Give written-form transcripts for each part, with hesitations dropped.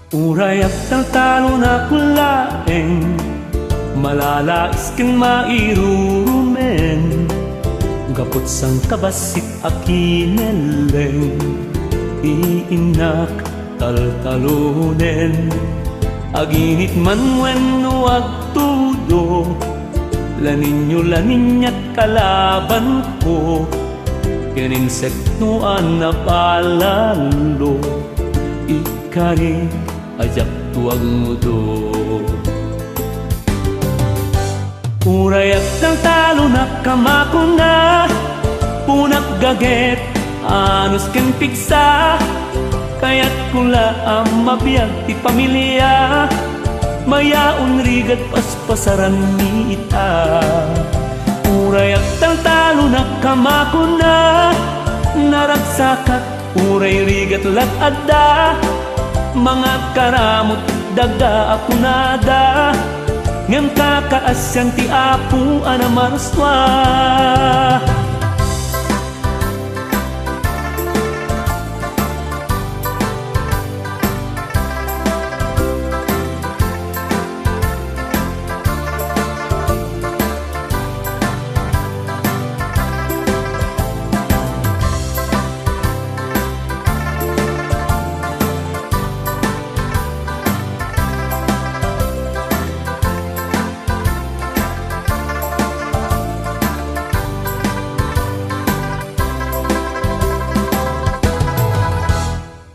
Uray at talo na kulaeng malalais kang mairurumen. Gapot sang kabasit akineleng iinak taltalunen. Aginit man wenno agtudo laninyo laninyat kalaban ko. Keninsektuan na palalo ikari ajak tuang mudo. Uray at ng talo na kamako na punak gaget anos ken piksa. Kaya't kula ang mabiyag ti pamilya mayaon rigat paspasaran ni ita. Uray at ng talo na kamako na naragsakat uray rigat lat adda. Mga karamot daga apunada ngem kakaasyan ti apu anamarswa.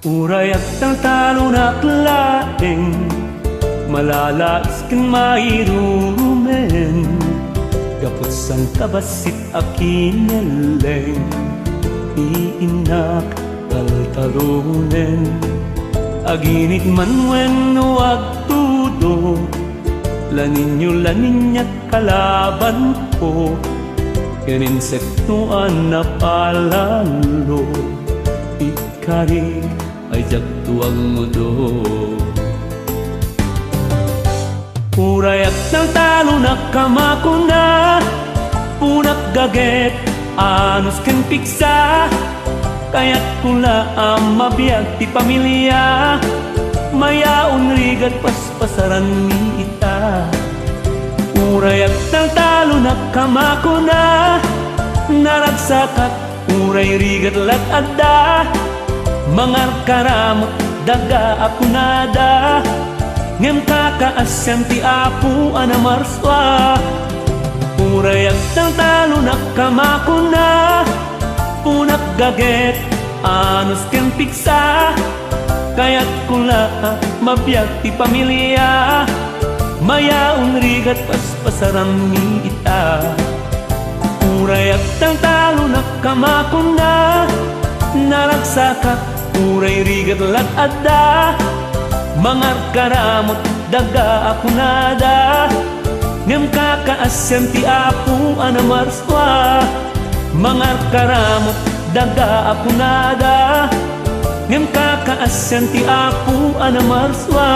Uray at ang talo na klaeng malalais kang mairumen. Gapot sang kabasit akineleng iinak taltalunen. Aginit man wenno agtudo laninyo laninyat kalaban ko. Keninsektuan na palalo ikari ajak tuang mudo. Uray at ng talo na kamako na punak gaget anos ken piksa. Kaya't kula ang mabiyag ti pamilya mayaon rigat paspasaran ni ita. Uray at ng talo na kamako na naragsakat uray rigat lat adda. Mga karamot daga apunada ngem kakaasyan ti apu anamarswa. Uray at ng talo na kamako na punak gaget anos ken piksa. Kaya't kula mabiyag ti pamilya mayaon rigat paspasaram ni ita. Uray at ng talo na kamako na naragsakat uray rigat lat adda. Mga karamot daga apunada ngem kakaasyan ti apu anamarswa. Mga karamot daga apunada ngem kakaasyan ti apu anamarswa.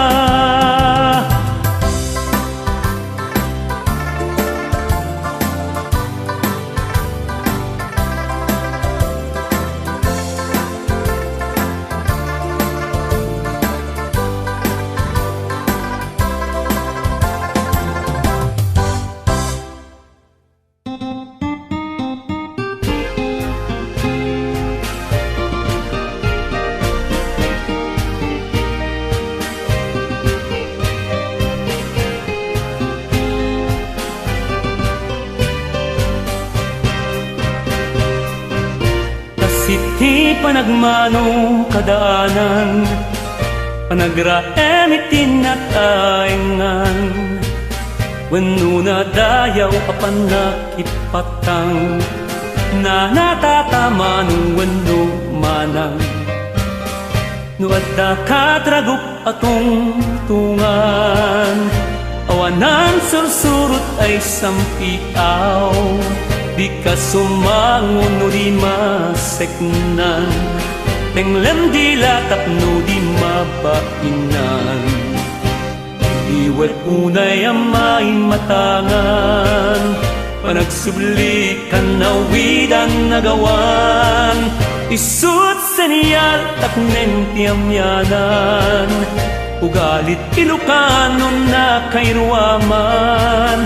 Iti panagmano kadaanan panagraemitin at aengan. Wenno na dayaw apan nakipatang na natataman wenno manang. No adda katragup atong tungan awanan sursurot ay sampiaw. Di ka sumangon no di maseknan tenglem di latap no di mabainan. Iwet unay amay matangan panagsublikan na widan nagawan. Isut seniyal taknen tiamyanan Ugalit Ilocano na kairuaman,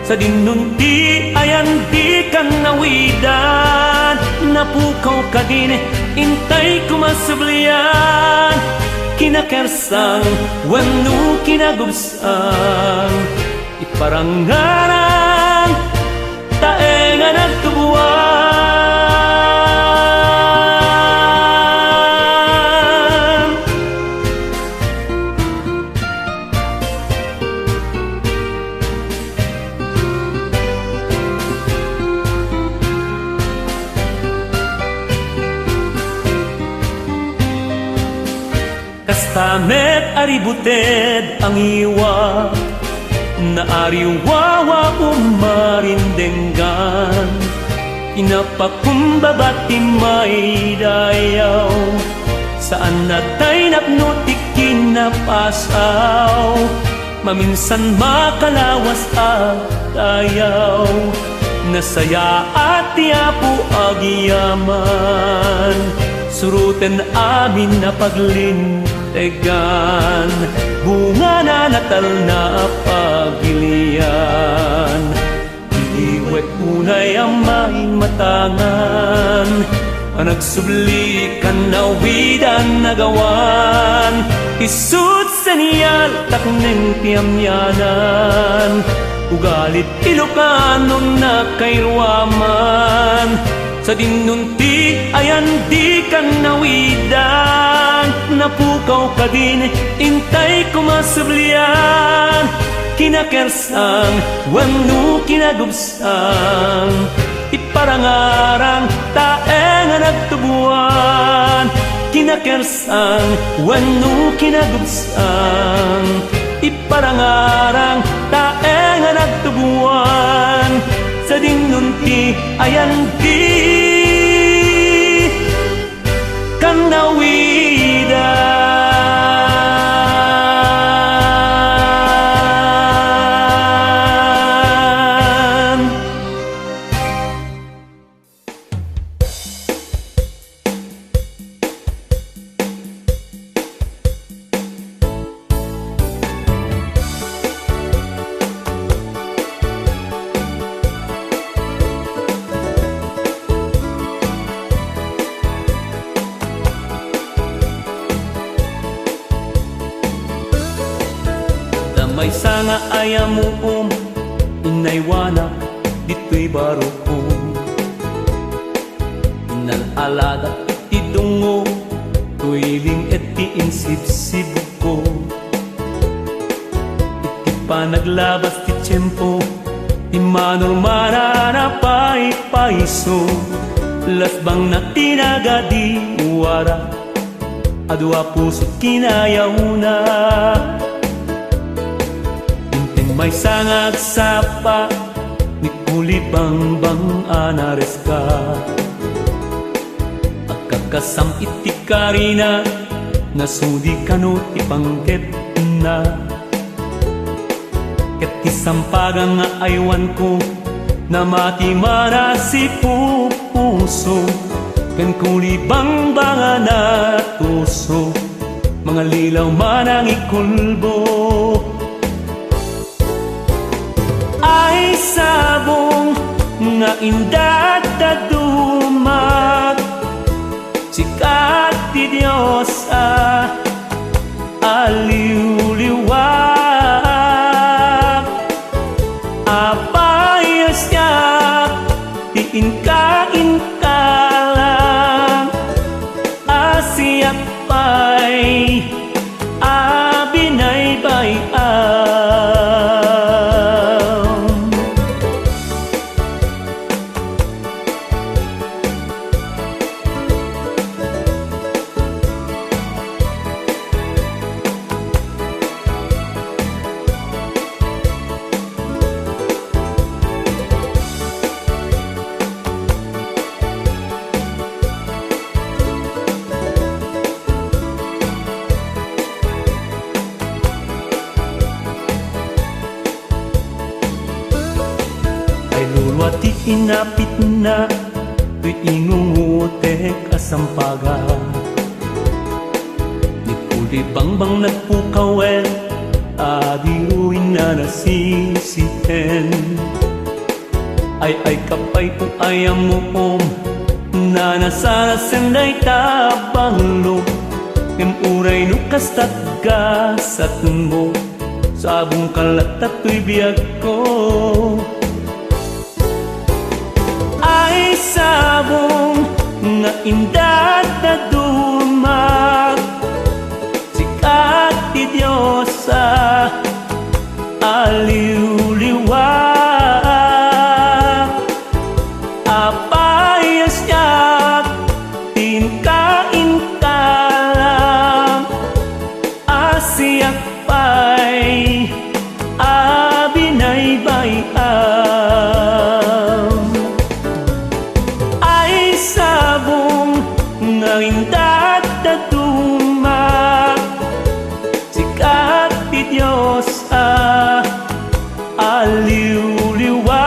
sa dinunti ayan di kan nawidan. Napukaw ka din, intay kumasublian. Kinakersang, wanu kinagubsang, iparangarang, taenga nagtubuan. Kastamet aributed ang iwa, na ariwawa umarindenggan. Inapakumbabati may dayaw, saan natay napnutik kinapasaw. Maminsan makalawas at ayaw, nasaya at tiyapo agiyaman. Suruten amin na paglintegan, bunga na natal na pagilian. Iiwet unay ang may matangan, nagsubli kan nawidan nagawan. Isut seniyal takneng tiyamyanan, ugalit Ilocano na kairuaman. Sa dinunti ayan di kan nawidan. Napukaw ka din, intay kumasublian. Kinakersang, wanu kinagubsang, iparangarang, taenga nagtubuan. Kinakersang, wanu kinagubsang, iparangarang, taenga nagtubuan. Sa dinunti ayan di kan nawidan. May sanga ayamu inaywanak dito'y baruko. Inalalaga itidungo, tuwiling eti insip-sibuk ko. Iti pa naglabas ti tiyempo, ti manurmana na paiso. Lasbang na tinaga di uwara, adwa puso't kinayaw na. May sangag sapa, ni kulibang bang anares ka. Agkakasam itikarina, nasudi kanot ipangket na. Ket isampagang nga aywan ko, na mati mana si pupuso. Ken kulibang bang anatuso, mga lilaw manang ikulbo. Ay sabong nga indat na dumat, sikat ti Diyos aliw-liwag. Apayas niya ti inka-inka lang, asiyak pa'y abinay-bayan. Lulwati inapit na, to'y ingungutek asampaga. Di Uli bang nagpukawen, adiuin na nasisihen. Ay kapay po ayam mo na nasarasen ay tabang lo. Uray no kastat gasat mo, sabong kalat ato'y biyag ko. Ay sabong nga indat na dumak, sikat ti Diyosa aliw-liwak. Apayas niyak tinkain ka lang, asiyak pa'y abinay bayam. Ay sabong nga indat na dumak, sikat ti Diyosa aliw-liwak.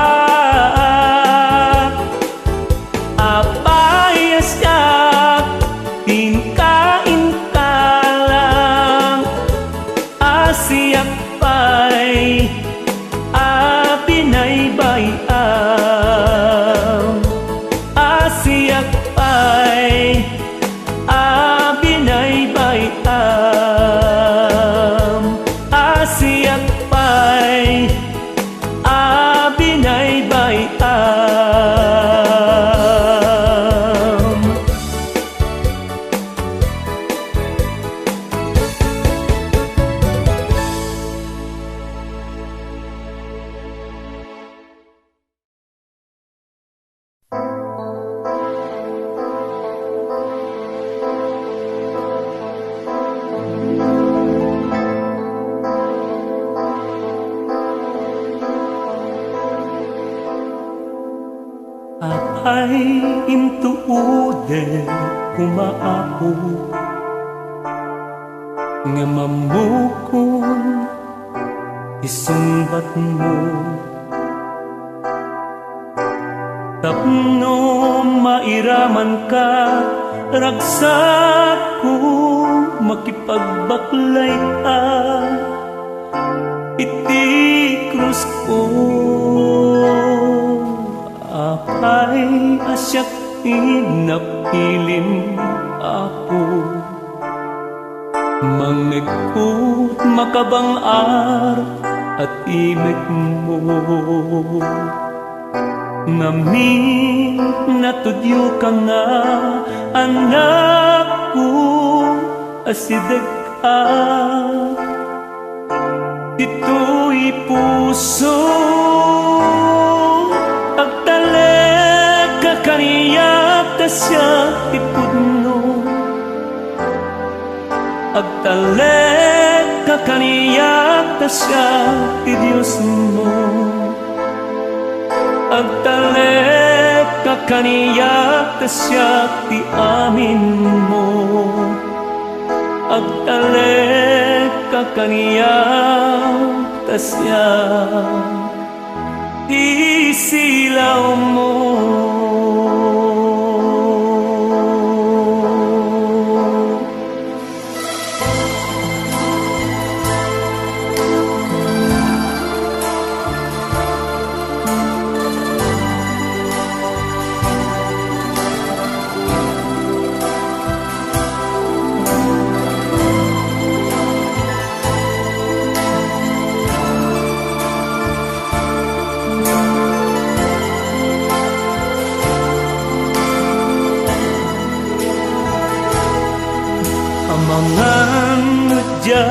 Apayas niyak tinkain ka lang, asiyak pa'y abinay bayam. Asiyak pa'y abinay bayam. Asiyak pa'y abinay bayam. Apay intuude kumaapo, nga mamukon isumbat mo. Tapno mairaman ka, ragsak ko makipagbaklay ka, iti krus ko. Apay asyak inapilim ako, mangekut makabangar at imik mo. Ngamin natudyo ka nga, anak ko asidag ka. Ito'y puso agtalek kakaniyak tasya ipudno. Agtalek kakaniyak tasya ti Diyos mo. Agtalek kakaniyak tasya ti amin mo. Agtalek kakaniyak tasya ti silaw mo. Amangan medya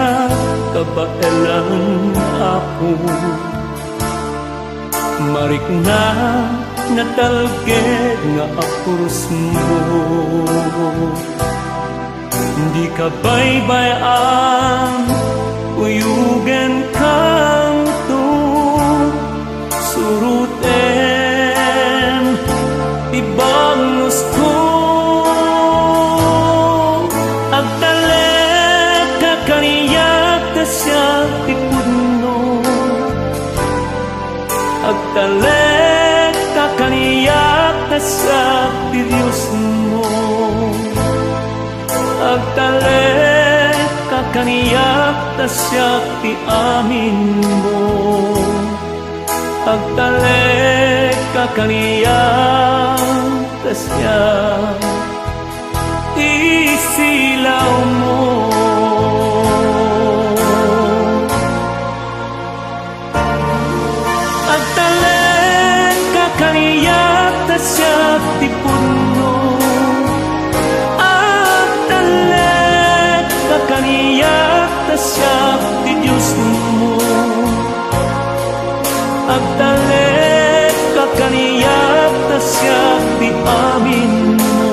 kabaelan ako, marik na natalged nga apurus mo. Di ka baybayan, uyugan kang to, suruten ibagnos ko. Agtalek kakaniyak tasya tipudno. Agtalek kakaniyak tasya ti Diyos mo. Agtalek kaniyak tasyak ti amin mo agtalek kakaniyak tasyak isilaw mo agtalek kakaniyak tasyak ti puno agtalek kakaniyak tasyak ti Diyos mo agtalek kakaniyak tasyak ti amin mo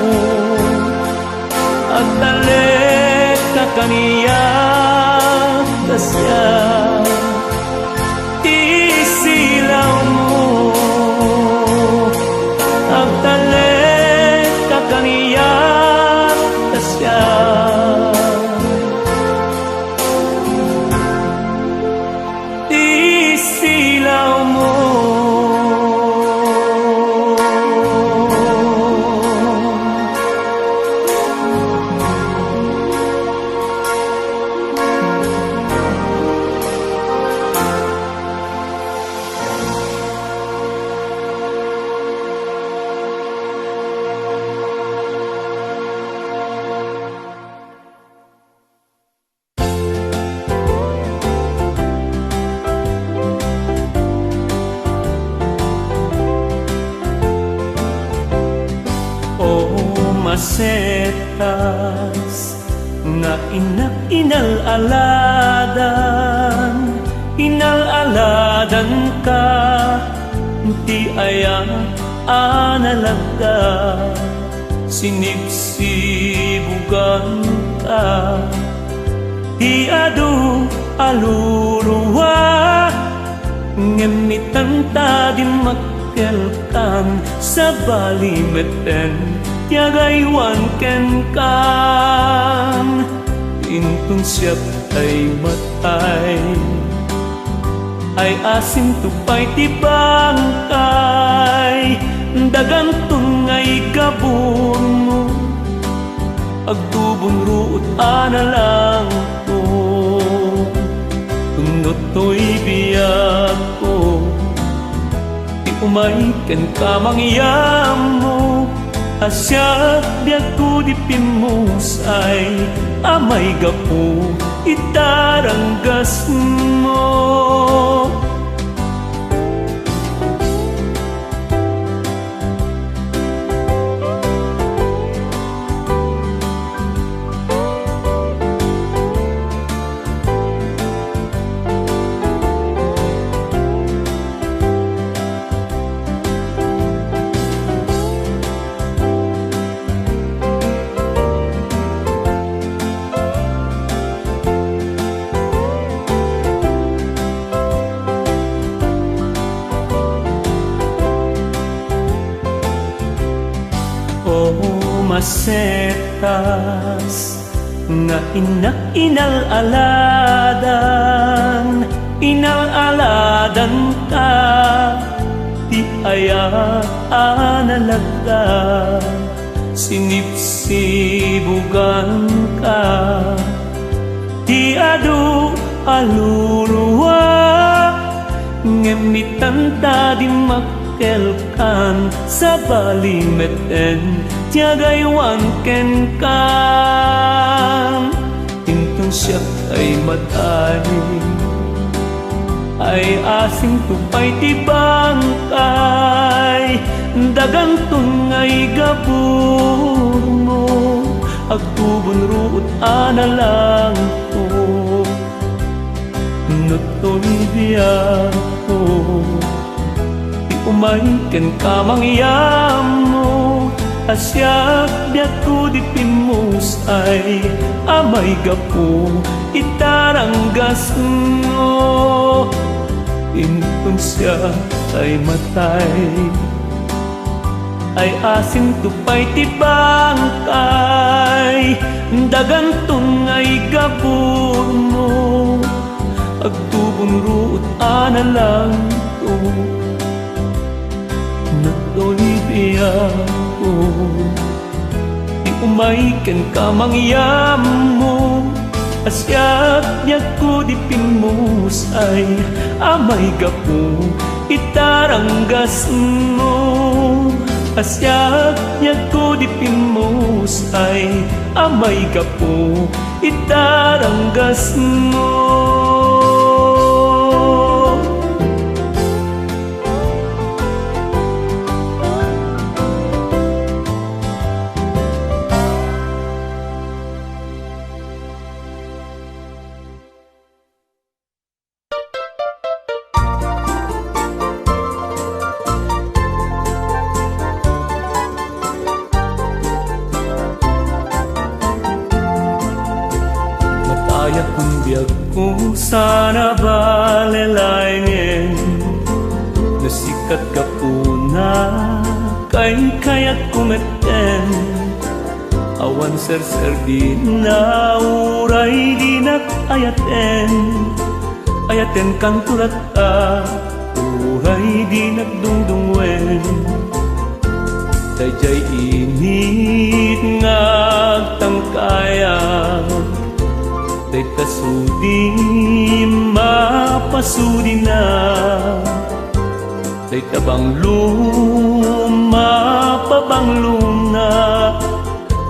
agtalek kakaniyak tasyak isilaw mo agtalek kakaniyak tasyak isilaw mo masetas nga inalaladan ka ti aya analagda sinipsibugan ka ti adu aluruwa ngemitan ta di magkelkan sa balimeten tiagaywan ken kan intun siap ay matay ay asim tupay ti bangkay dagantun ngay gabon mo agtubon ruot analang ko tunot to'y biyak ko ti umay ken kamangyam mo asya biag ko di pimusay amay gapo itaranggas mo masetas nga inalaladan ka ti aya analagda sinipsibugan ka ti adu aluluwa ngemitan ta di magkelkan sa balimeten tiagaywan ken kan intun siya ay matay ay asing tupay ti bangkay dagantun ngay gabur mo agtubon ruot analang ko nutoy biyak ko ti umay ken kamangyam mo asyak biag ko di pimusay amay gapo itaranggas mo intun siya ay matay ay asim tupay ti bangkay dagantun ngay gabon mo agtubon ruot analang ko nagtolibiyak ko di umay ken kamangyam mo Asyak niya ko di pimusay, amay gapu itaranggas mo. Asyak niya ko di pimusay, amay gapu itaranggas mo. Mataya kung biyag ko sana balelayin, nasikat ka po na kayat kumeten. Awan ser di na uray di ayaten, ayaten kang tulat ka, uray di nagdungdungwen. Dayjay init ngagtangkaya, day kasudi mapasudi na, day tabanglum mapabanglum na.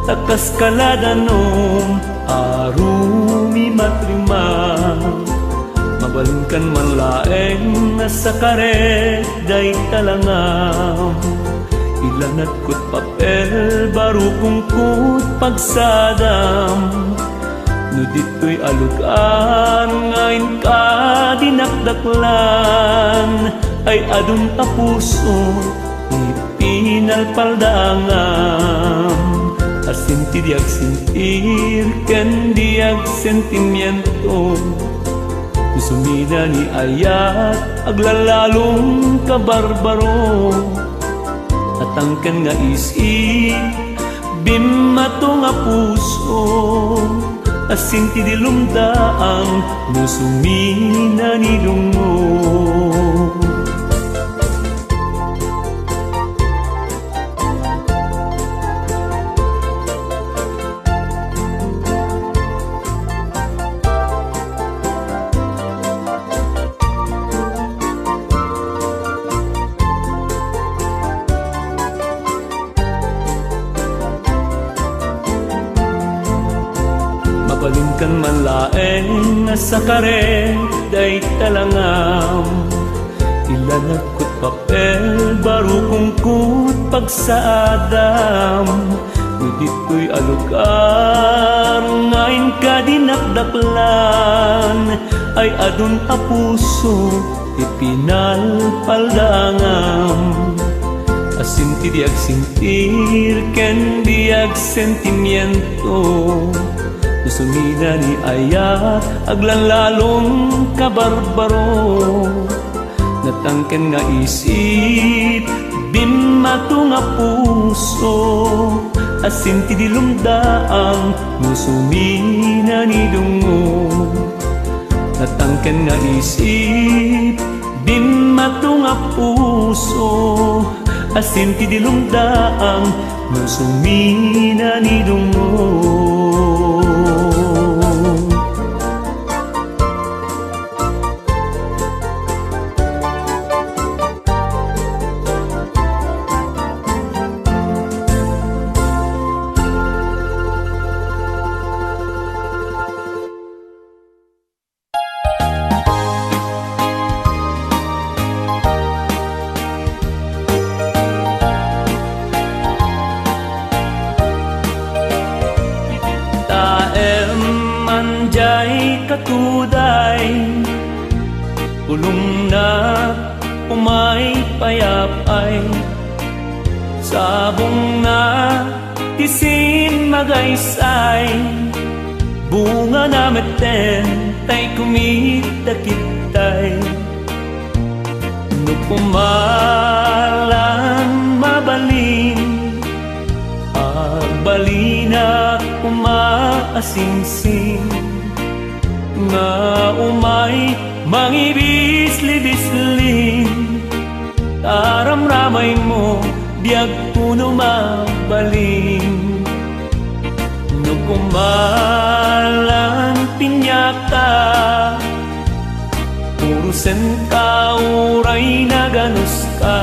Takas kaladanom arumi matrima, mabalungkan man laeng nasa karet day talangam. Ilanat ko't papel baru kungkut pagsadam, no dito'y alugan ngayon ka dinakdaklan, ay adun ta puso ipinalpaldangam. Asinti diag sentir ken diag sentimiento, sumina ni ayat aglalalong kabarbaro. Atangken nga isip bimato nga puso, asinti dilumdaang musumina ni dungo. Mabalungkan man laeng nasa karet day talangam. Ilanat ko't papel baru kungkut pagsaadam, no dito'y alugar ngayon ka dinakdaklan, ay adun a puso ipinalpaldangam. Asinti diag sentir ken diag sentimiento, sumina ni ayat aglalalong kabarbaro. Natangken nga isip bimato nga puso, asinti dilumdaang musumina ni dungo. Natangken nga isip bimato nga puso, asinti dilumdaang musumina ni dungo. Katuday pulong na umay payapay, sabong na tisin magaysay, bunga na meten tay kumita kitay. No pumalan mabalin, agbalina umaasingsing, nga umay mangibis-libislin, taramramay mo diag puno mabaling. No kumalan pinyata. Urusan ka uray na ganus ka,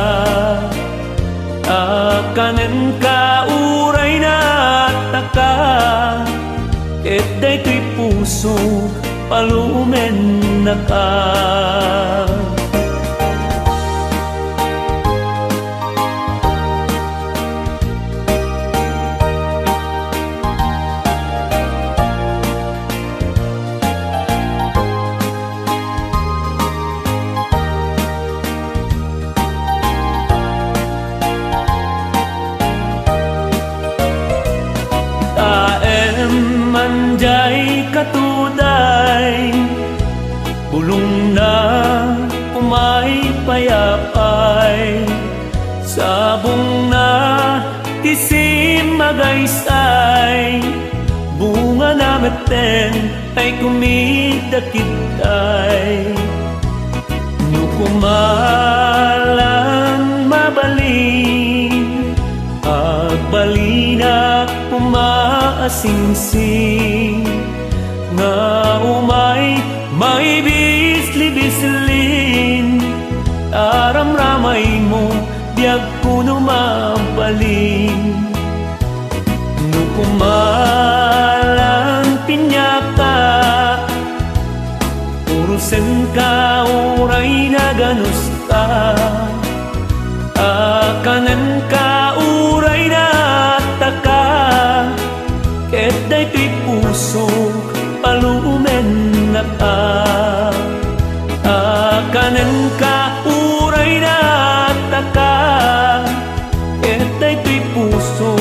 akanan ka uray na taka. Ket daytoy puso palumen na ka. Manjay katuday, bulong na umay payapay, sabong na tisim magaysay, bunga na meten ay kumidakitay. Nukumalang mabaling, agbalina kumaasingsing, nga umay maibisli-bislin, aramramay mo diag kuno mabaling. Nukumalang pinyaka, urusen ka uray na ganus ka, akanan ka uray na taka. Ket daytoy puso palumen na ka, akanan ka uray na taka. Ket daytoy puso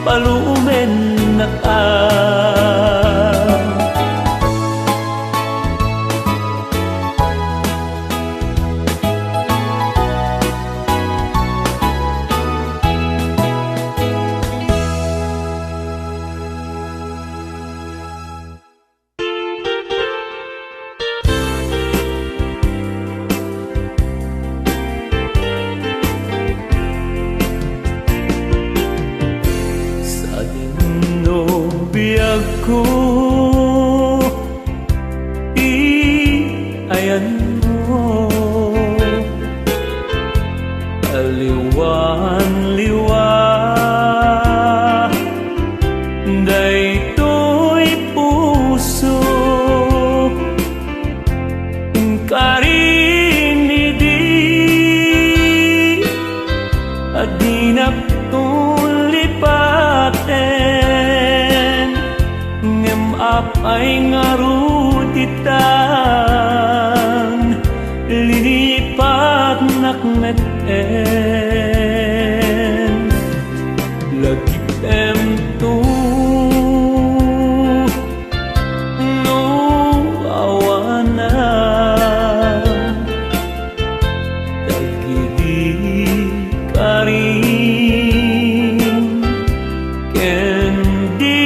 palumen na ka. Biyag ko, iayan mo, aliwan-liwa, daytoy puso, karinidi, adinak tulipaten, ay ngarutitan, lilipat nakmeten, lagipem tu no awana, dagidi karin kendi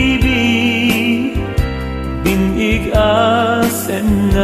nagtagibig, binig asenay.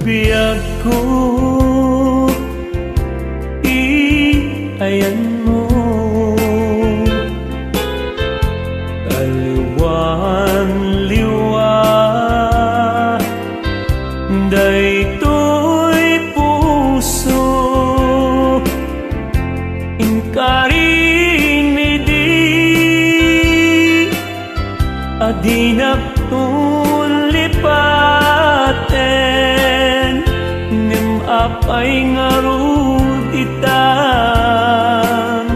Biyag ko, iayan mo, aliwan-liwa, daytoy puso, inkarinid di naktulipaten ngem apay ngarud itan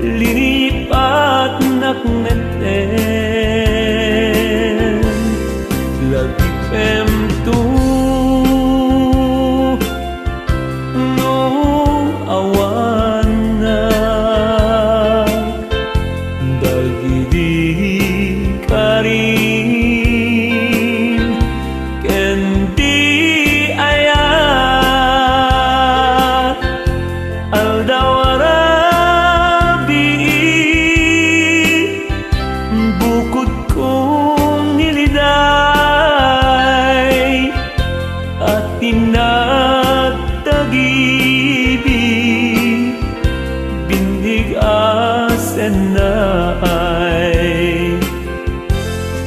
linipat nakneten lagi pem tu no awan na dagidi karin kendi ayat aldawarabi bukod kong niliday at tinagtagibig bindig asenay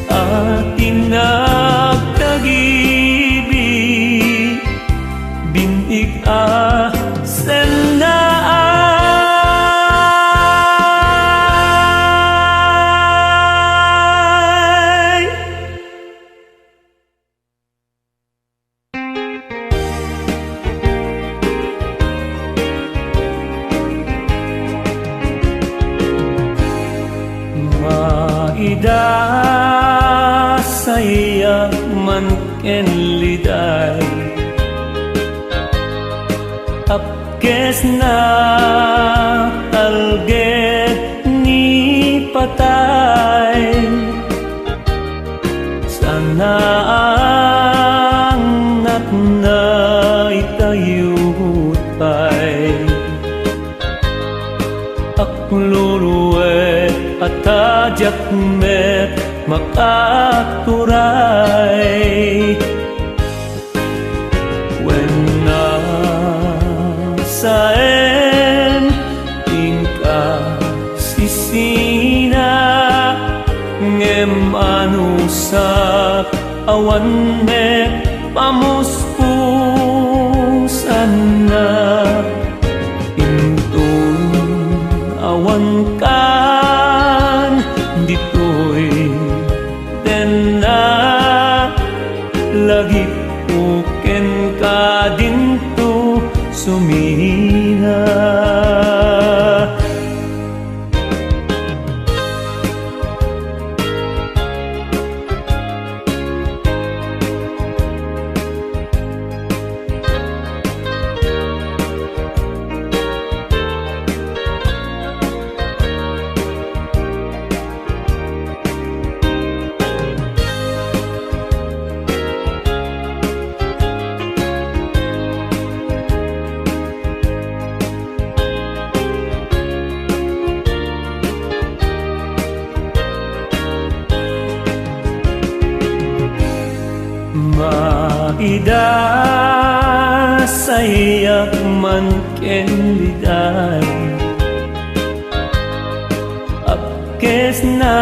at tinagtagibig bindig asenay. Maidasaya man ken liday apkes na talget ni patay sana ang natnay tayutay akluluwe at tajak met makaturay when nasaen tingka sisina ngem anusak awan met pamuspusan na intun awan kan ditoy den na lagi puken ka dinto sumina maidasayak man ken liday apkes na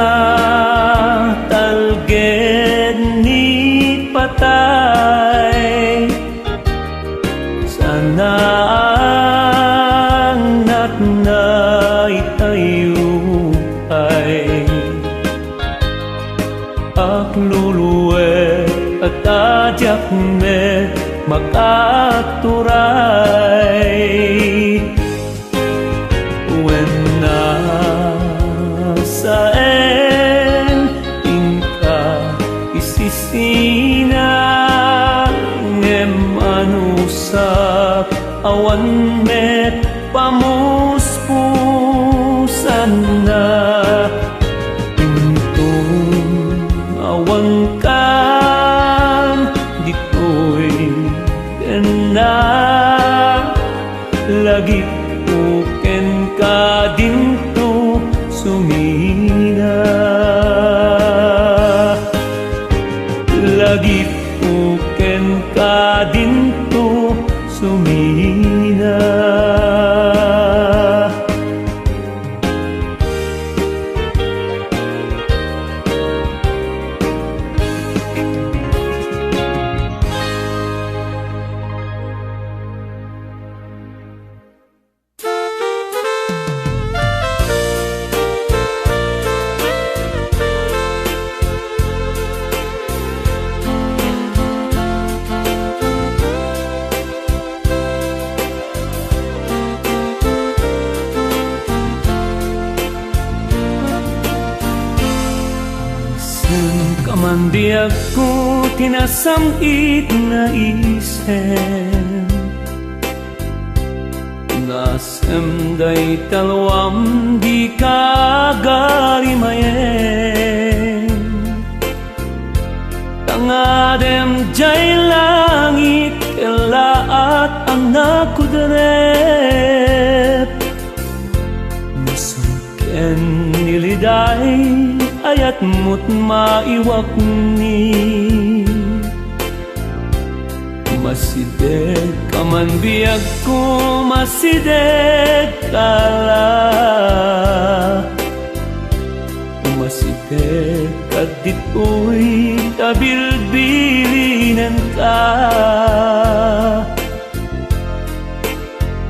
talged ni patay sana ang natnay tayutay akluluwe at tajak met makaturay when nasaen tingka isisina ngem anusak awan met pamuspusan na intun awan kan ditoy na lagi puken ka dinto sumina lagi puken ka dinto sumina. man biag ko tinasamit na isen, nasem day talwam di kagarimayen, tangadem jay langit elaat anak kudrep, masungken niliday ayat mo't maiwak ni, masideg ka man biag ko, masideg ka la, masideg ka dito'y kabilbilinan ka.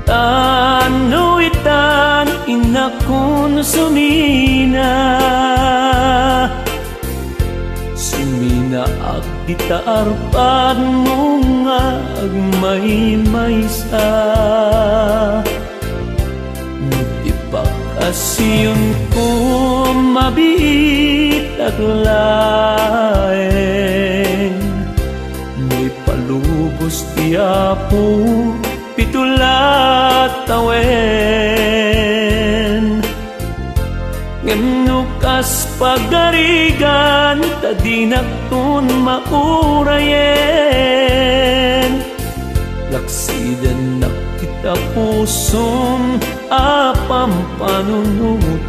Tanuitan inakon sumina, sumina agdita arpad mo nga agmaymaysa, nagdipakasyon ko mabiit aglaeng, may palubos tiyapo pitulat tawen, ngenukas pagarigan tadinakton maurayen, laksiden nakita pusom apam panunuten.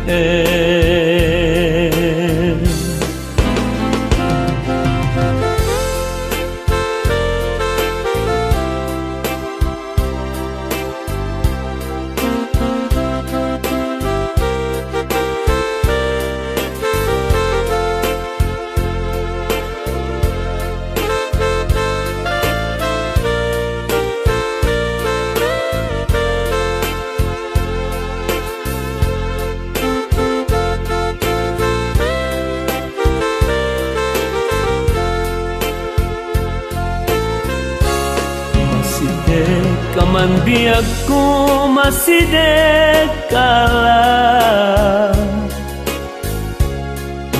Kaman biag ko masideg ka la,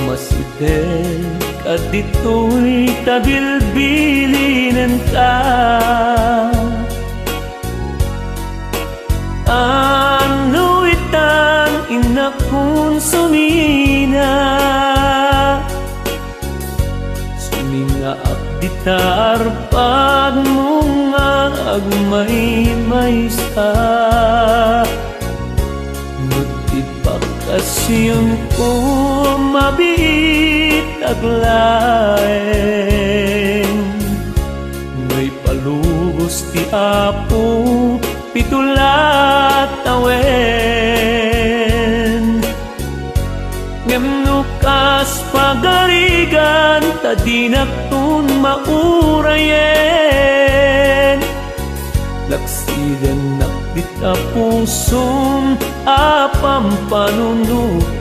masideg ka dito'y tabilbilinan ka. Anuitan inakon sumina, sumina akdita arpad mo agmaymaysa, nagtipakasyon ko mabiit aglaeng, may palubos ti apo pitulat tawen, ngemnukas pagarigan tadinakton maurayen, laksiden nakdita pusom apam panunuten,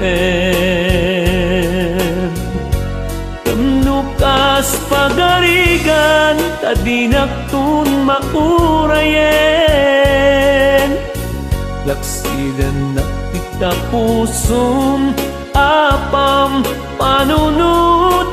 temnukas pagarigan tadinakton maurayen, laksiden nakdita pusom apam panunuten.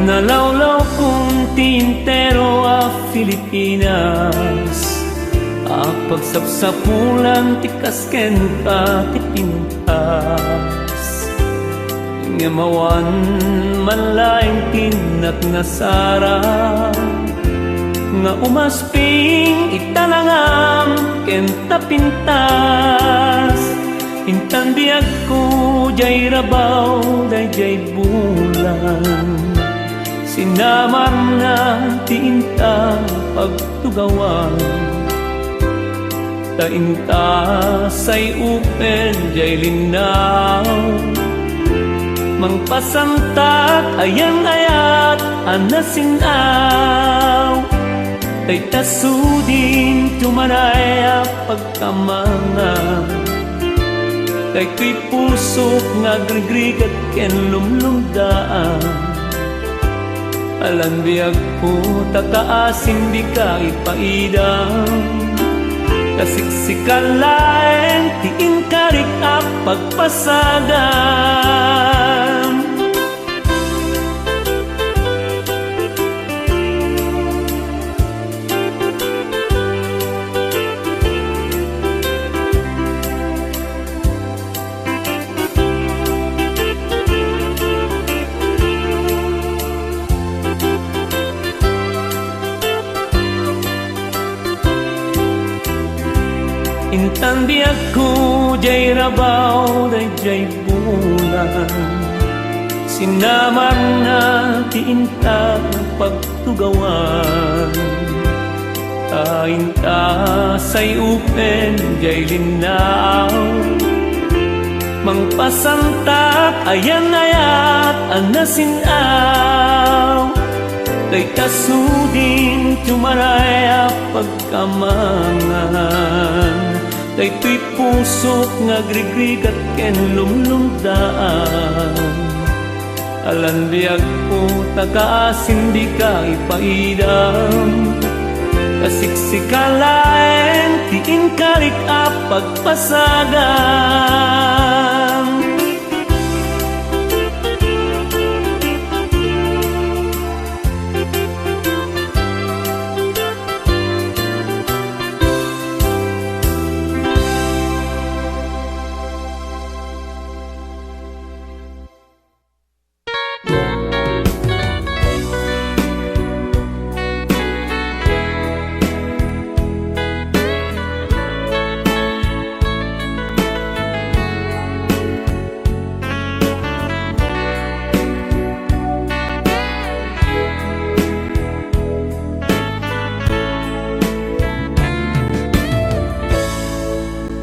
Nalawlaw kong tintero a Filipinas, a pagsapsapulan tikasken ka tipintas, ngemawan manlaing tinak nasara, nga umasping italangam kenta pintas, intan biag ko jay rabaw day jay bulan, sinamar na tinta pagtugawan, tainta say upen jay linaw, Mangpasantak ayang ayat anasinaw kay tasudin tumanaya pagkamangan kay ko'y pusok nga grigrigat ken lumlumdaan alam biyag ko takaasin di ka ipaidang kasiksikan laeng tiin karik at pagpasagan Intan biag ko jay rabaw day jay bulan Sinamang na tiinta pagtugawan Tainta say upen jay linaw Mangpasantak ayan ayat anasinaw kay kasudin tumaraya pagkamangan kay to'y pusok nga grigrigat ken lumlumdaan alan biyag ko takaasin di ka ipaidam kasiksikan tiin karik at pagpasagan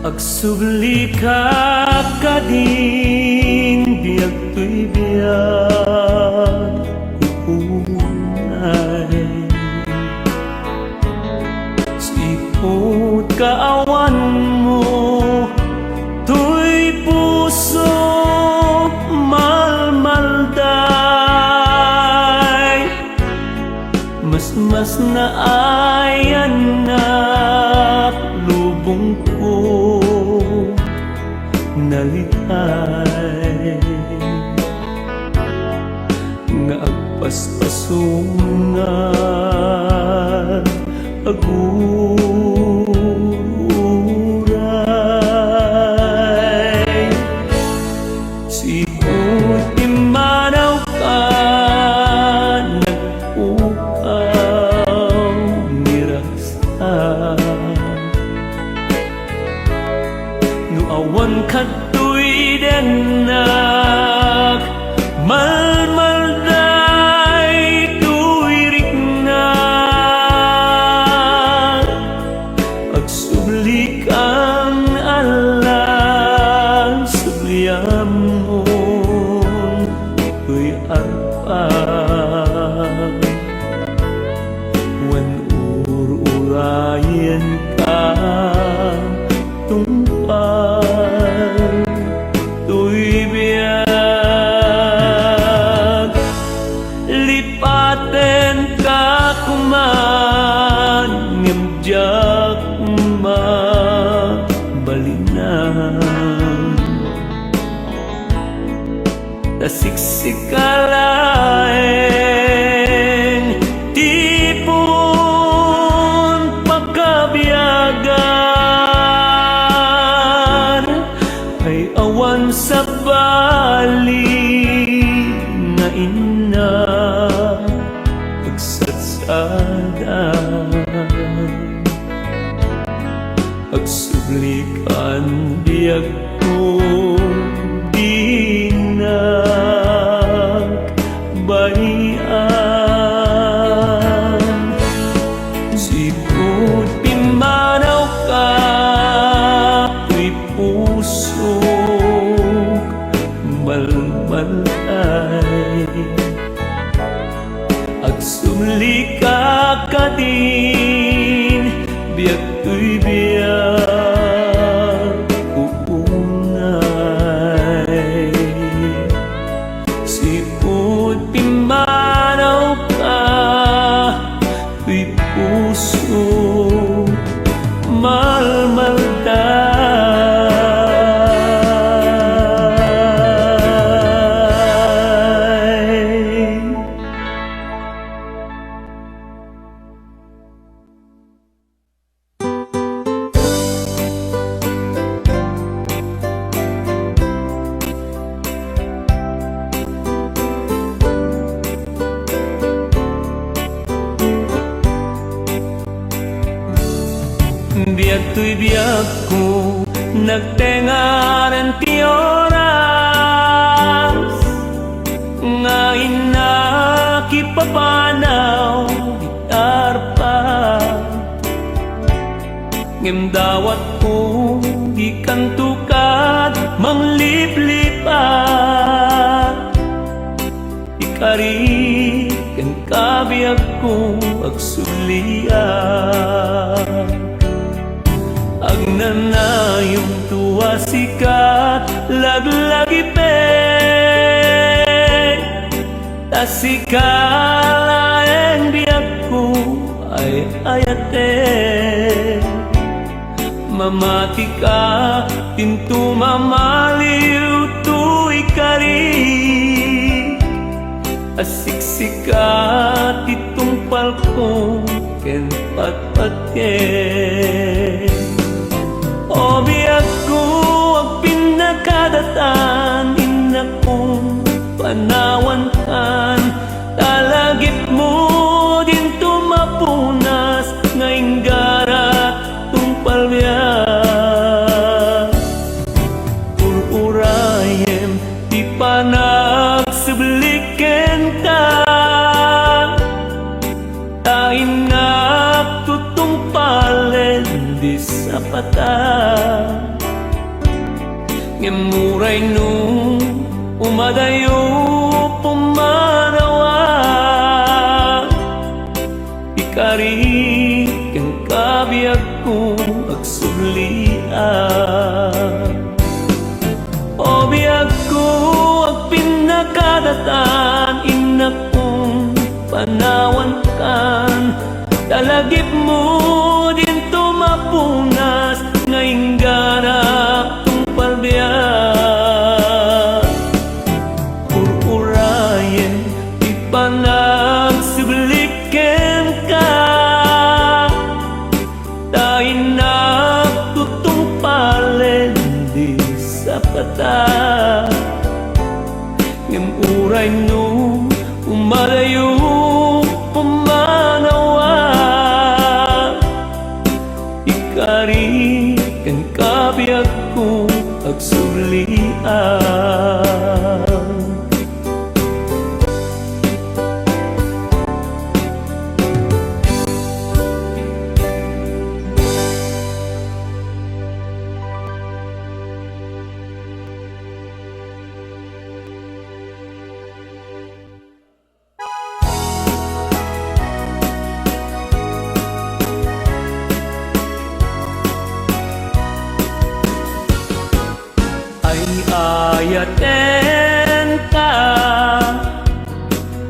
Agsubli ka kading biyag to'y biyag kukunay Sipot kaawan mo to'y puso malmalday Mas naayan na lubong ko nalitay nga agpaspasong nga aguray sipot imanaw ka nagpukaw nirasan nuawan kadto'y denak malmalday to'y riknak agsubli kang alam subliam mo to'y arpag wan urayan ka tumpal to'y biyag lipaten ka kuman ngimjak mabalinan tasiksik kalaeng tipon pagkabiyagan ay awan sa bali na ina pagsasadan agsublikan biyag ko di nagbahian sipot pimanaw ka to'y puso malmalay to'y biyag ko nagtengaran ti oras nga inakipapanaw di arpa ngem dawat ko di kantukad mangliplipat ikari ken kabiyag ko agsulian agnanayong tuwa sikat laglagi pe tasikala en biyag ko ay ayate mamati ka tintu mamaliw tu'y kari asiksika titumpal ko ken patpatye o biyag ko ang pinakadatan inakong panawan kan talagip mo din tumapunas ngayong garat tumpal biyak ururayem di panagsubliken ka tainak tutumpalen di sapata ngemuray nung umadayo pumanawa ikari kang kabiyag ko agsulian o biyag ko ang pinakadatan inakong panawan kan talagip mo din tumapunas ngayong ganap tumpal biyak ururayen ipanagsubliken ka tainak tutumpalen di sapata ngem uray no umalayo pumanawa ikari ken kabiyag ko agsulian ayaten ka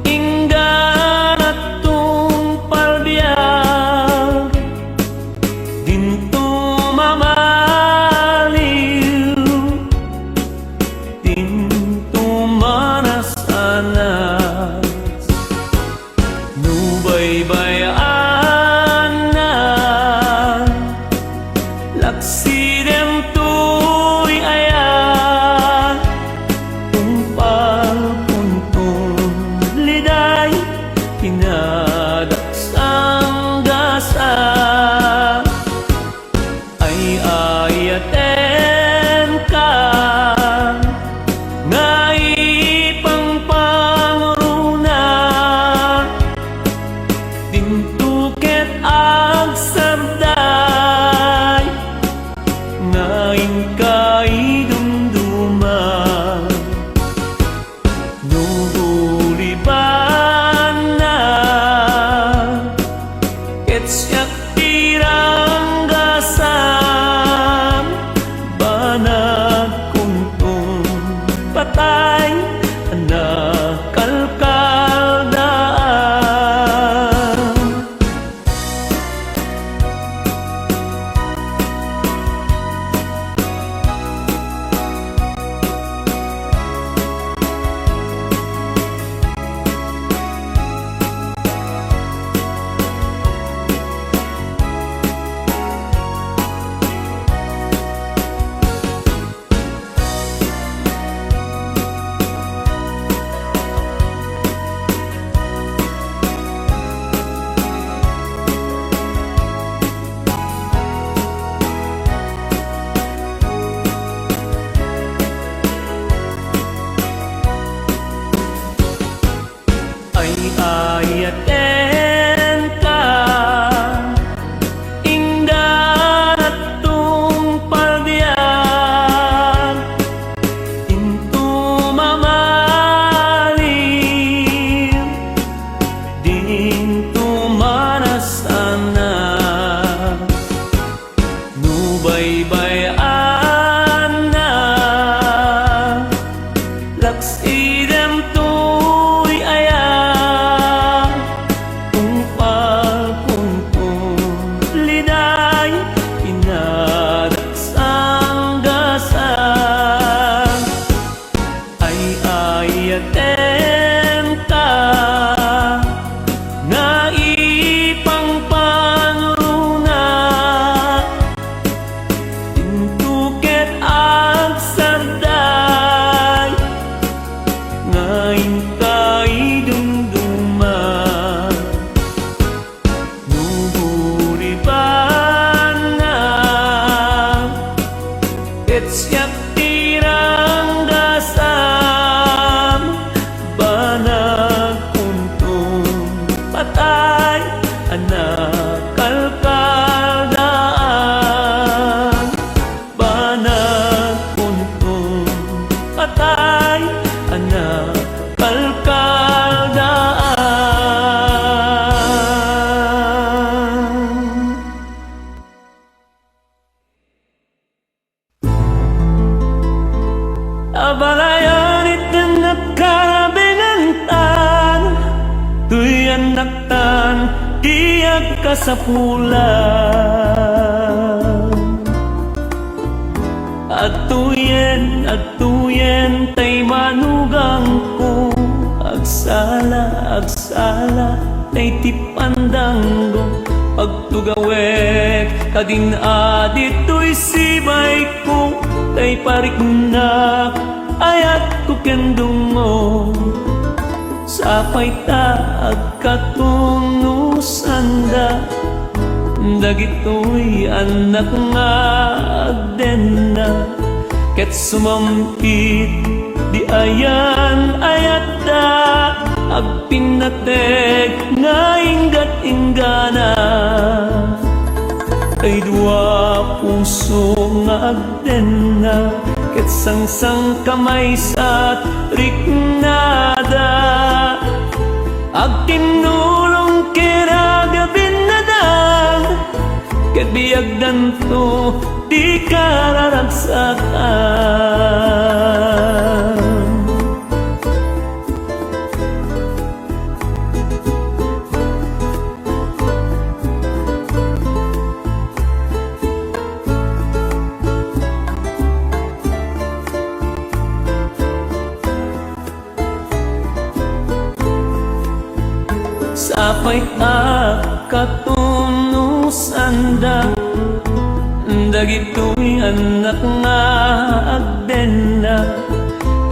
inggan at tumpal biyak dinto mamaliw dinto manasanas nubaybayan na laksidem to'y ayan tumpal puntong liday pinadaksang gasa ay ayaten ka nga ipangpanguruna dintuket agsarday ngayon kay dumduman nubuliban na ket siyak tirang gasa bayaan na laks idem tuy aya tungpal kuntong liday inadaksang dasang ay ayaten ta nga ipang panruna tintuket ag sarday ngayon kay dumduman nuburi ba na etsyak tirang dasam banag kuntong patay anak kalkaldaan banag kuntong patay anak kalkaldaan. Abalayan itin nagkarabingantan tuyan naktan tiyak kasapulan Atuyen tay manugang ko agsala tay tipandanggo pagtugawek kadin adito'y sibay ko tay parikunak ayat ko kendungo sapay taag katunusan da dagito'y anak nga agdena ket sumampit di ayan ayat da agpinatek nga inggat inggana ay dua puso nga agdena ket sangsang kamay sa riknada agtinulong kiragabin na dan ket biagdan to di kararagsakan sapay katunusan da dagito'y anak nga agdena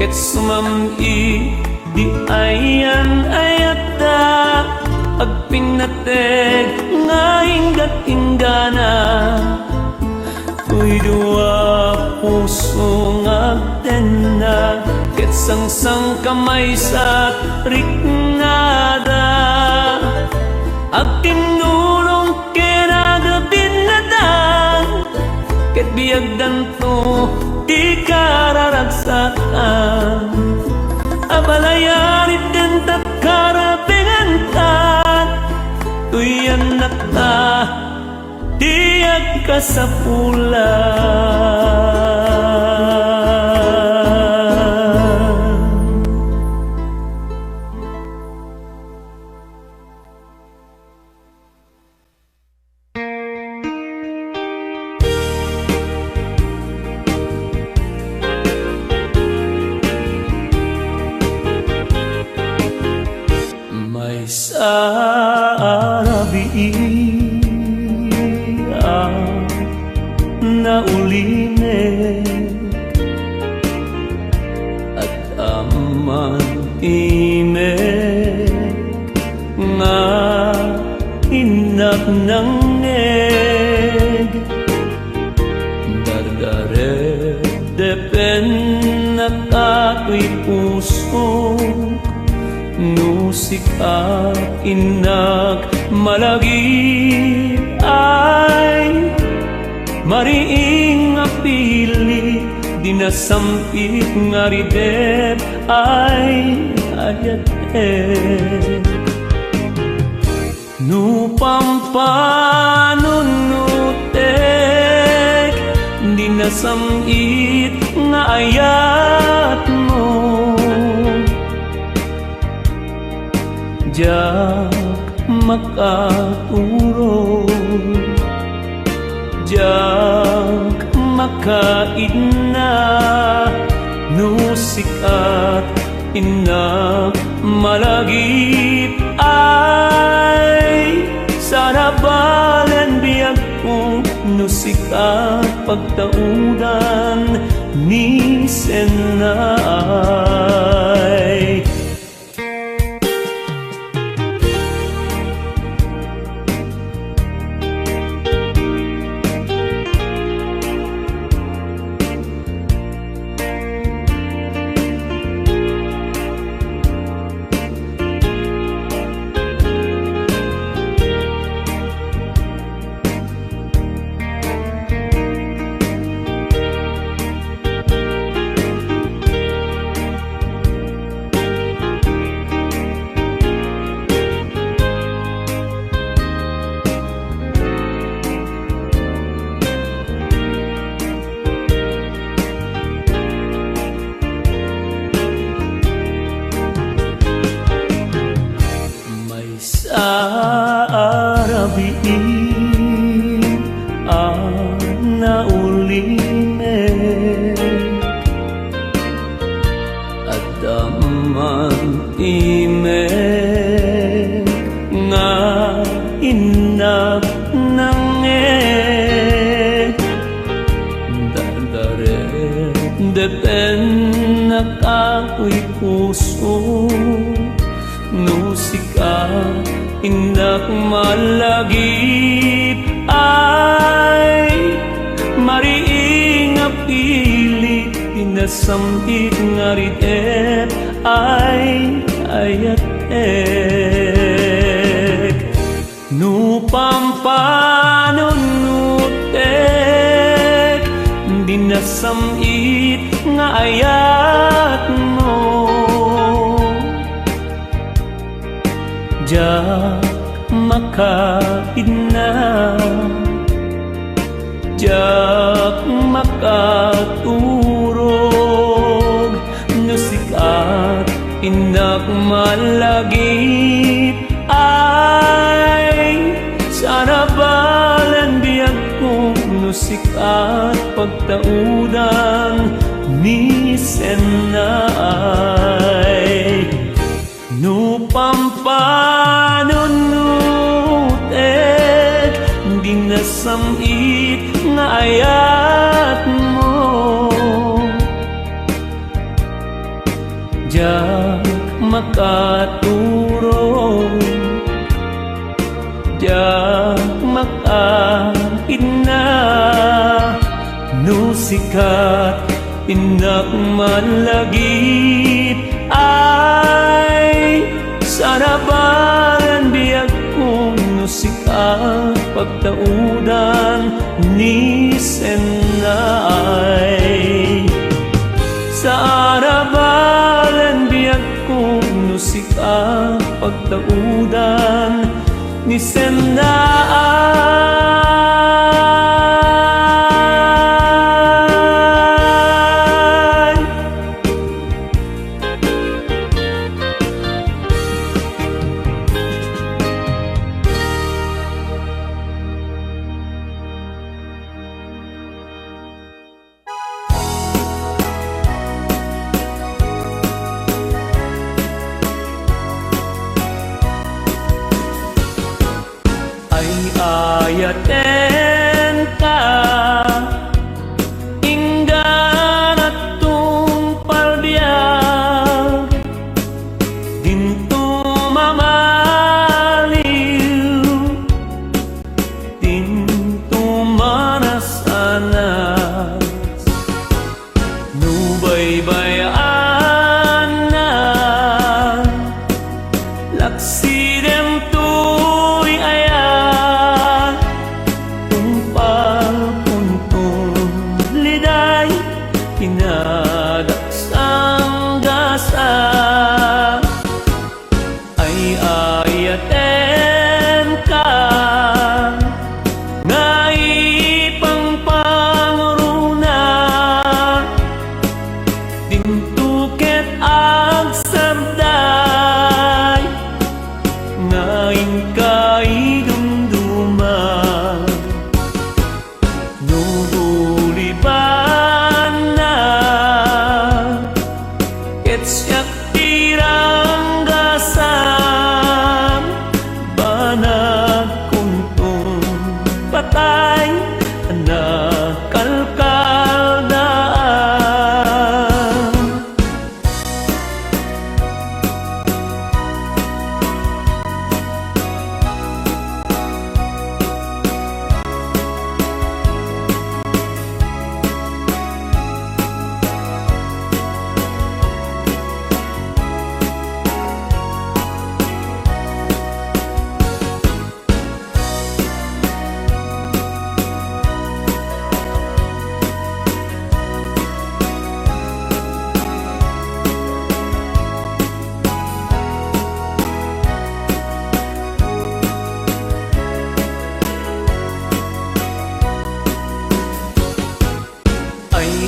ket sumamgi di ayan ayata agpinatek nga inggat inggana tuy dua puso nga agdena ket sangsang kamay sa riknada agtinulong kinagabin na dan ket biagdan to di kararagsakan abalayan iten takkarabingantan tuyan nakta diag kasapulan. May sarabi ang nauline at aman ime nga inak ng neg dardare depen na kato'y puso nusikap inak malagi ay mariing apili dinasampit nga ridep ay ayate nu pampanunutek nasamit nga ayat mo. Jak makaturo, jak makaidna, nusikat inak malagip ay sarabalan biyag ko nusikat pagtaudan ni Senay. Arabiin ang naulimek at daman imek nga inak nangek dadaret depen na kako'y puso nusika indak malagip ay mariing apili pinasamit nga ritet ay ayatek nu pampanunutek dinasamit nga ayat mo. Jak makaidna, jak makaturog, nusikat inak malagip ay sarabalan biyag ko nusikat pagtaudan ni Senay. Nu pampanunutek dinasamit nga ayat mo. Jak makaturo, jak makaidna, nusikat indak malagip ay sarabalan biyag kong nusikat pagtaudan ni Senay. Sa arabalan biyag kong nusikat pagtaudan ni Senay.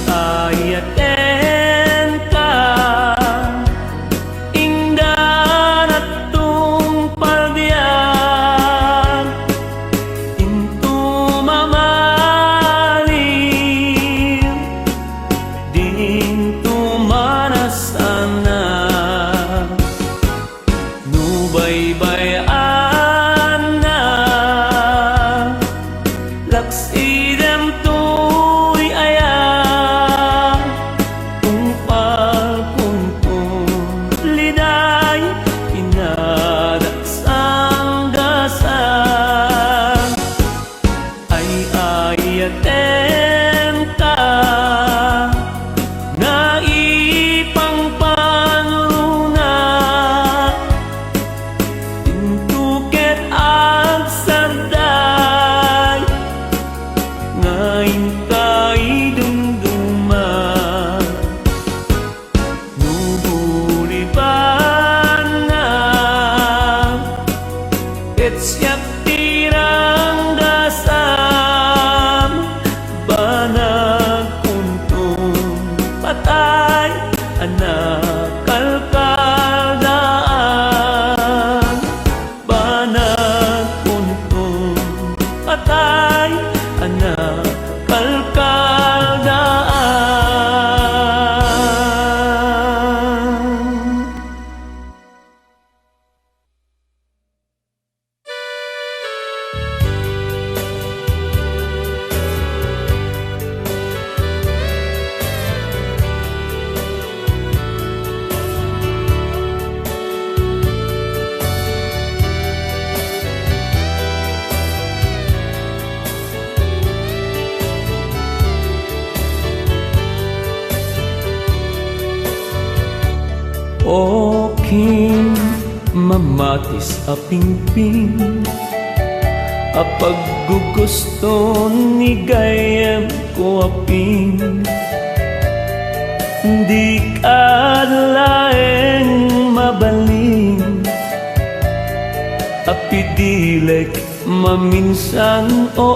ayaten ka ingdan at tumpaldian into mamalim din tumanasana nubaybayan na laksidem tuy ayang tungpal kuntong liday inadaksang dasang ay ayaten ka na ipang panluna intuket ag sarday ngayon kay dumduman nubuliban na etsyak tirang dasam banag kuntong patay anak kalkaldaan banag kuntong patay anak kalkaldaan. O king mamatis a pingping a paggugusto ni gayam ko aping di ka laeng mabaling apidilek maminsan o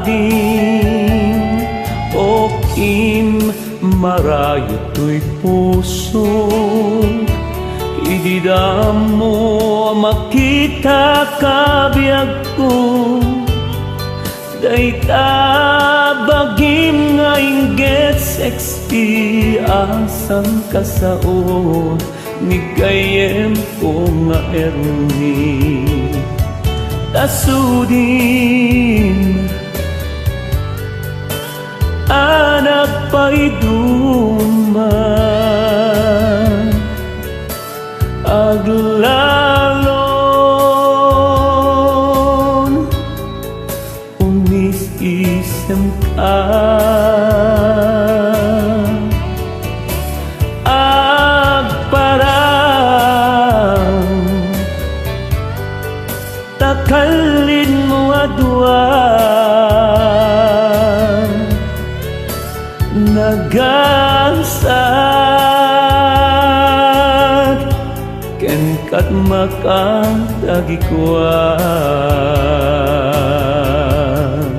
ading o kim marayo to'y puso ididam mo makita kabiyag ko dayta bagim nga inggit sexy asang kasao ni gayem ko nga erni tasudin anak paiduman aglalon unis isem ka agparang takalin mo adwa nagasad ken kat makatagikuan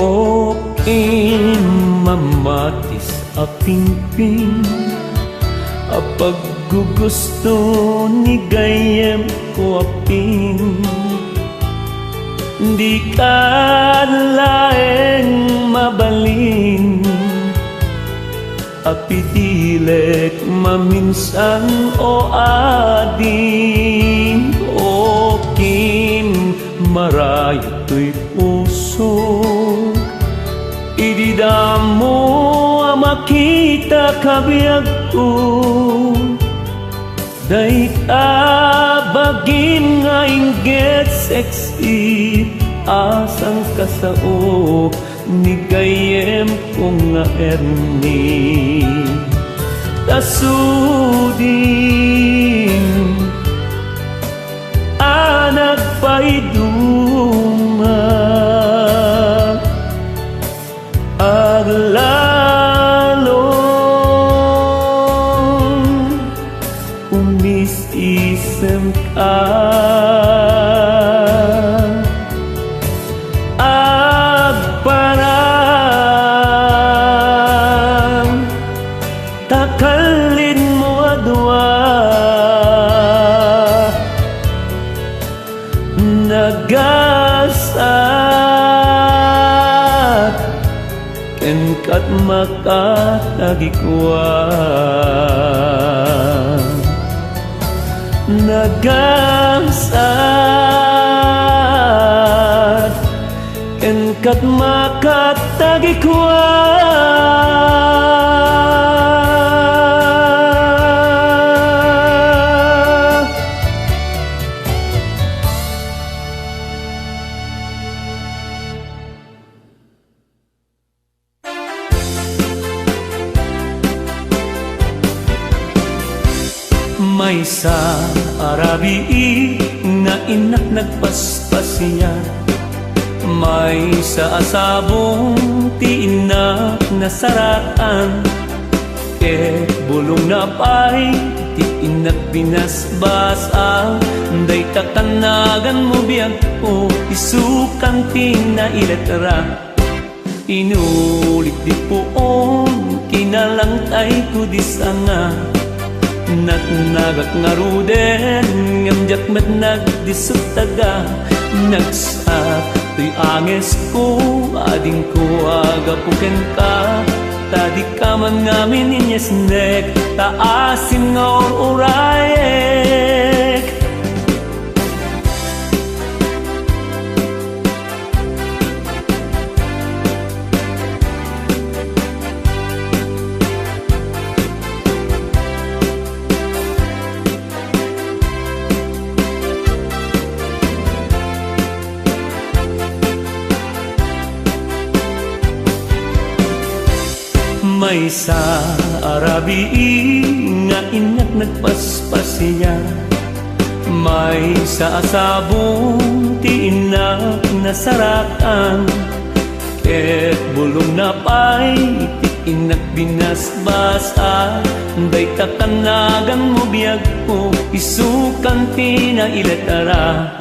o mamatis a pingping a paggugusto ni gayem ko aping di ka laeng mabaling apidilek maminsan o ading o kim marayo to'y puso ididam mo makita kabiyag ko dayta bagim nga inggit sexy asang kasao ni gayem ko nga erni asudin anak paiduma aglalong umisisem ka agparang takalin mo adwa nagasat kat makatagikuan nagasat kat makatagikuan. May sa arabi nga inak nagpaspasya, may sa asabong ti inak nasaratan, bulong na pa'y ti inak binasbasa, day tatanagan mo biyag o isukan ti na iletra. Inulit di poon kinalang tay ko di sanga, nagnagat nga ruden ngamjak met nagdisutaga, nagsak to'y anges ko ading ko agapuken ka, tadi ka man ngamin inyesnek taasin nga urayek. May sa arabi nga inak nagpaspasya, may sa asabong ti inak nasarakan, bulong na pa'y ti inak binasbasa, day tatanagan mo biyag ko isukan ti na iletara.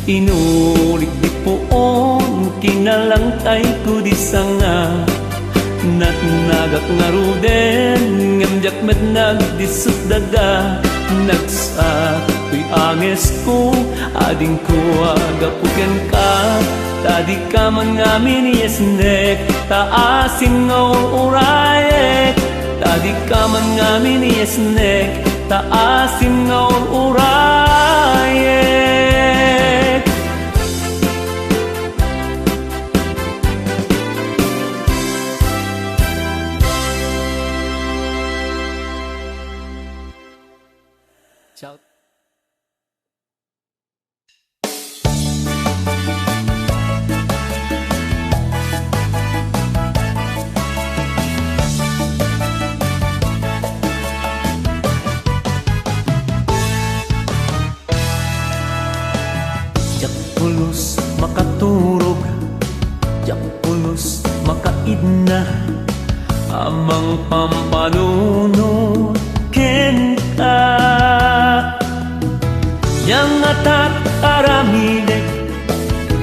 Inulit di poon kinalang tay ko di sanga, nagnagat nga ruden ngamjak met nagdisutaga, nagsak to'y anges ko ading ko agapuken ka, tadi ka man ngamin iyesnek taasin nga urayek, tadi ka man ngamin iyesnek taasin nga urayek. Ciao. Jak pulos makaturog, jak pulos makaidna, amang pampanuno ken ka. Yang atat aramidek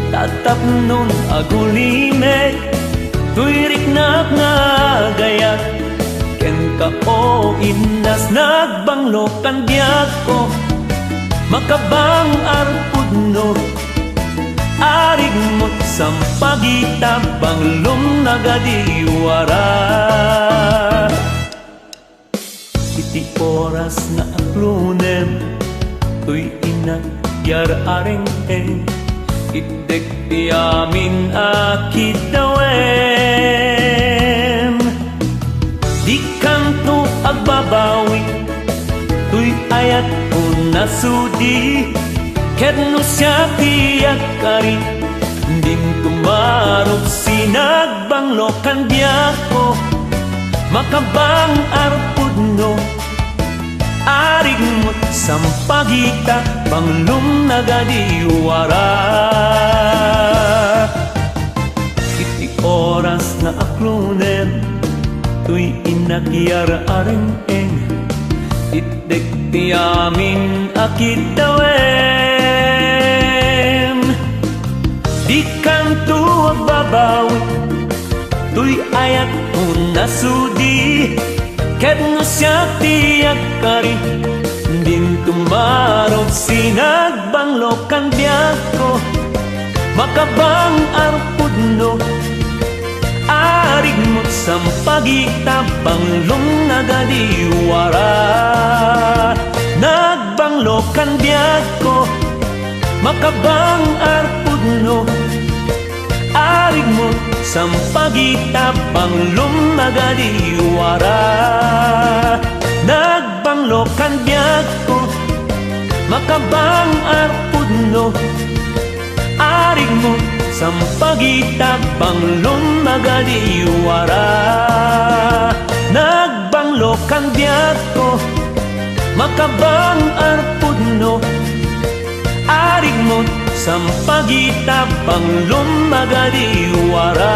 tatap nun agulimek, tuyrik na ngagayat ken ka o inas nagbanglokan biyak ko, makabang arpudno arig mo't sampagita banglong nagadiwara. Iti oras na aklunem tuy inak yar areng idek ti amin akit dawem, di kanto agbabawi tuy ayat ko nasudi, ket no siya tiyak kari din kumarog sinagbanglokan biyak ko, makabang arpud arpudno arig mo't sampagita panglum nagadiwara. Iti oras na aklunen tuy inakyara areng-eng itdek ti amin akid dawen. Di kanto agbabawi tuy ayat unasudi ket no siya ti agkari din tumarot sinagbanglokan biyak ko makabang arpudno arig mo't sampagita banglong nagadiwara. Nagbanglokan biyak ko makabang arpudno arig mo't sampagita banglong nagadiwara. Nagbanglokan biyak ko makabang arpudno arig mo't sampagita banglong nagadiwara. Nagbanglokan biyak ko makabang arpudno arig mo't sampagita banglong nagadiwara.